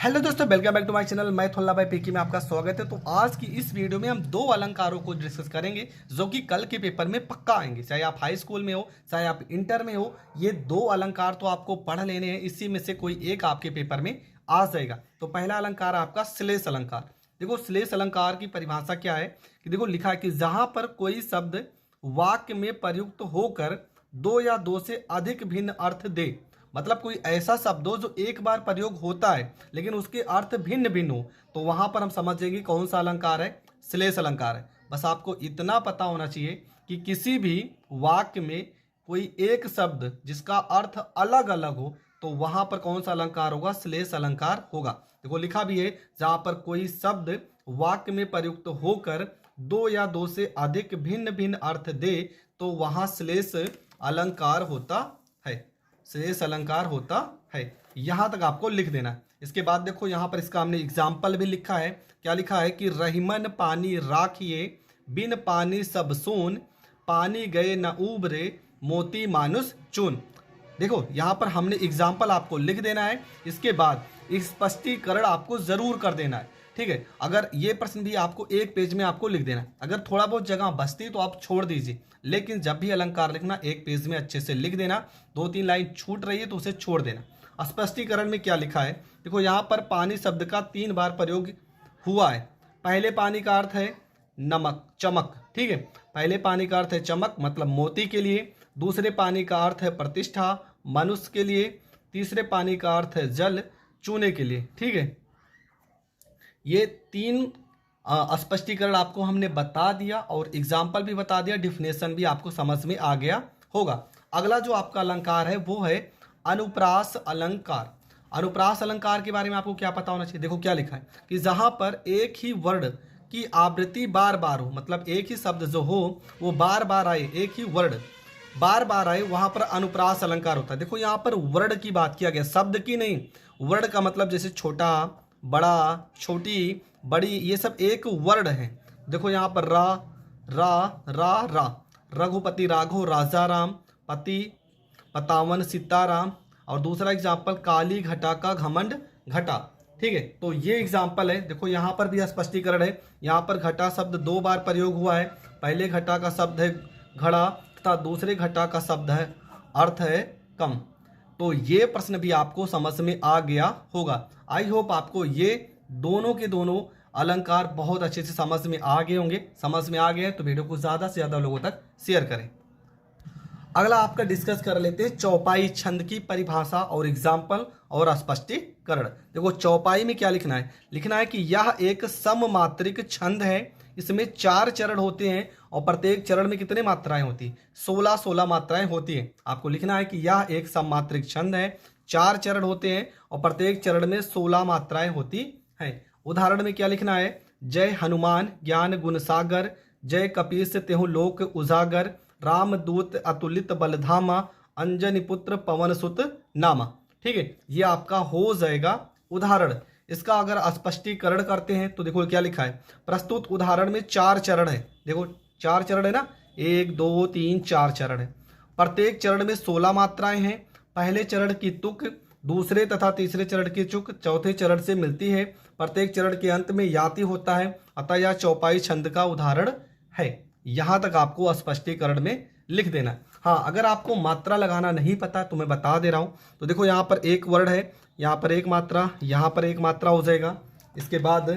Hello दोस्तों, welcome back to my channel. मैं थोल्ला भाई पीकी में आपका स्वागत है। तो आज की इस वीडियो में हम दो अलंकारों को डिस्कस करेंगे जो कि कल के पेपर में पक्का आएंगे, चाहे आप हाई स्कूल में हो चाहे आप इंटर में हो। ये दो अलंकार तो आपको पढ़ लेने हैं, इसी में से कोई एक आपके पेपर में आ जाएगा। तो पहला अलंकार आपका श्लेष अलंकार। देखो, श्लेष अलंकार की परिभाषा क्या है कि देखो लिखा है कि जहां पर कोई शब्द वाक्य में प्रयुक्त होकर दो या दो से अधिक भिन्न अर्थ दे, मतलब कोई ऐसा शब्द हो जो एक बार प्रयोग होता है लेकिन उसके अर्थ भिन्न भिन्न हो, तो वहां पर हम समझ जाएंगे कौन सा अलंकार है, श्लेष अलंकार है। बस आपको इतना पता होना चाहिए कि किसी भी वाक्य में कोई एक शब्द जिसका अर्थ अलग अलग हो तो वहां पर कौन सा अलंकार होगा, श्लेष अलंकार होगा। देखो लिखा भी है, जहां पर कोई शब्द वाक्य में प्रयुक्त होकर दो या दो से अधिक भिन्न भिन्न अर्थ दे तो वहां श्लेष अलंकार होता है, श्लेष अलंकार होता है। यहां तक आपको लिख देना है। इसके बाद देखो यहां पर इसका हमने एग्जाम्पल भी लिखा है। क्या लिखा है कि रहीमन पानी राखिए, बिन पानी सब सून, पानी गए न उबरे, मोती मानुष चून। देखो यहां पर हमने एग्जाम्पल आपको लिख देना है। इसके बाद स्पष्टीकरण आपको जरूर कर देना है, ठीक है। अगर ये प्रश्न भी आपको एक पेज में आपको लिख देना है, अगर थोड़ा बहुत जगह बचती तो आप छोड़ दीजिए, लेकिन जब भी अलंकार लिखना एक पेज में अच्छे से लिख देना। दो तीन लाइन छूट रही है तो उसे छोड़ देना। स्पष्टीकरण में क्या लिखा है, देखो यहाँ पर पानी शब्द का 3 बार प्रयोग हुआ है। पहले पानी का अर्थ है नमक, चमक, ठीक है। पहले पानी का अर्थ है चमक, मतलब मोती के लिए। दूसरे पानी का अर्थ है प्रतिष्ठा, मनुष्य के लिए। तीसरे पानी का अर्थ है जल, चूने के लिए, ठीक है। ये 3 स्पष्टीकरण आपको हमने बता दिया और एग्जाम्पल भी बता दिया, डिफिनेशन भी आपको समझ में आ गया होगा। अगला जो आपका अलंकार है वो है अनुप्रास अलंकार। अनुप्रास अलंकार के बारे में आपको क्या पता होना चाहिए। देखो क्या लिखा है कि जहां पर एक ही वर्ड की आवृत्ति बार बार हो, मतलब एक ही शब्द जो हो वो बार बार आए, एक ही वर्ड बार बार आए, वहां पर अनुप्रास अलंकार होता है। देखो यहाँ पर वर्ड की बात किया गया, शब्द की नहीं। वर्ड का मतलब जैसे छोटा, बड़ा, छोटी, बड़ी, ये सब एक वर्ड है। देखो यहाँ पर रा रा रा रा, रघुपति राघव राजा राम, पति पतावन सीताराम। और दूसरा एग्जाम्पल काली घटा का घमंड घटा, ठीक है। तो ये एग्जाम्पल है। देखो यहाँ पर भी स्पष्टीकरण है। यहाँ पर घटा शब्द 2 बार प्रयोग हुआ है। पहले घटा का शब्द है घड़ा तथा दूसरे घटा का शब्द है अर्थ है कम। तो ये प्रश्न भी आपको समझ में आ गया होगा। आई होप आपको ये दोनों के दोनों अलंकार बहुत अच्छे से समझ में आ गए होंगे। समझ में आ गए तो वीडियो को ज़्यादा से ज़्यादा लोगों तक शेयर करें। अगला आपका डिस्कस कर लेते हैं चौपाई छंद की परिभाषा और एग्जाम्पल और स्पष्टीकरण। देखो चौपाई में क्या लिखना है, लिखना है कि यह एक सममात्रिक छंद है। इसमें 4 चरण होते हैं और प्रत्येक चरण में कितने मात्राएं होती हैं, 16 मात्राएं होती हैं। आपको लिखना है कि यह एक सममात्रिक छंद है, 4 चरण होते हैं और प्रत्येक चरण में 16 मात्राएं होती हैं। उदाहरण में क्या लिखना है, जय हनुमान ज्ञान गुण सागर, जय कपीस तेहु लोक उजागर, रामदूत अतुलित बलधामा, अंजनी पुत्र पवन सुत नामा, ठीक है। ये आपका हो जाएगा उदाहरण। इसका अगर स्पष्टीकरण करते हैं तो देखो क्या लिखा है, प्रस्तुत उदाहरण में 4 चरण है। देखो 4 चरण है ना, 1 2 3 4 चरण है। प्रत्येक चरण में 16 मात्राएं हैं। पहले चरण की तुक दूसरे तथा तीसरे चरण की चुक चौथे चरण से मिलती है। प्रत्येक चरण के अंत में याति होता है, अतः यह चौपाई छंद का उदाहरण है। यहां तक आपको स्पष्टीकरण में लिख देना है। हाँ, अगर आपको मात्रा लगाना नहीं पता तो मैं बता दे रहा हूं। तो देखो यहाँ पर एक वर्ड है, यहाँ पर एक मात्रा, यहाँ पर एक मात्रा हो जाएगा। इसके बाद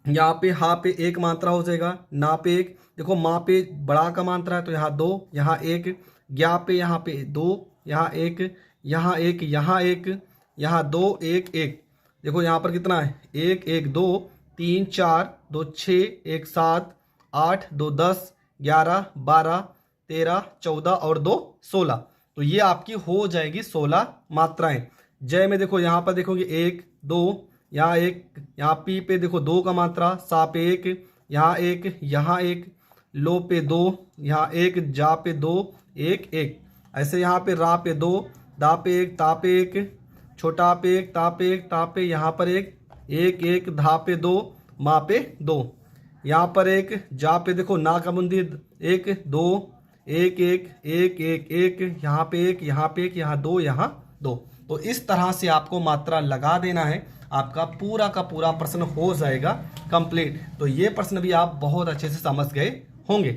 यहाँ पे हा पे एक मात्रा हो जाएगा, ना पे एक। देखो माँ पे बड़ा का मात्रा है तो यहाँ 2, यहाँ 1, ज्ञा पे यहाँ पे 2, यहाँ 1, यहाँ 1, यहाँ 1, यहाँ 2 1 1। देखो यहाँ पर कितना है, 1 1 2 3 4 2 6 1 7 8 2 10 11 12 13 14 और 2 16। तो ये आपकी हो जाएगी 16 मात्राएं। जय में देखो यहाँ पर देखोगे 1 2, यहाँ 1, यहाँ पी पे देखो 2 का मात्रा, सा पे 1, यहाँ 1, यहाँ 1, लो पे 2, यहाँ 1, जा पे 2 1 1। ऐसे यहाँ पे रा पे 2, दा पे 1, ता पे 1, छोटा पे 1, ता पे 1, ता पे यहाँ पर 1 1 1, धा पे 2, मा पे 2, यहाँ पर 1, जा पे देखो ना का बुंदी 1 2 1 1 1 1 1, यहाँ पे 1, यहाँ पे 1, यहाँ 2, यहाँ 2। तो इस तरह से आपको मात्रा लगा देना है, आपका पूरा का पूरा प्रश्न हो जाएगा कंप्लीट। तो ये प्रश्न भी आप बहुत अच्छे से समझ गए होंगे।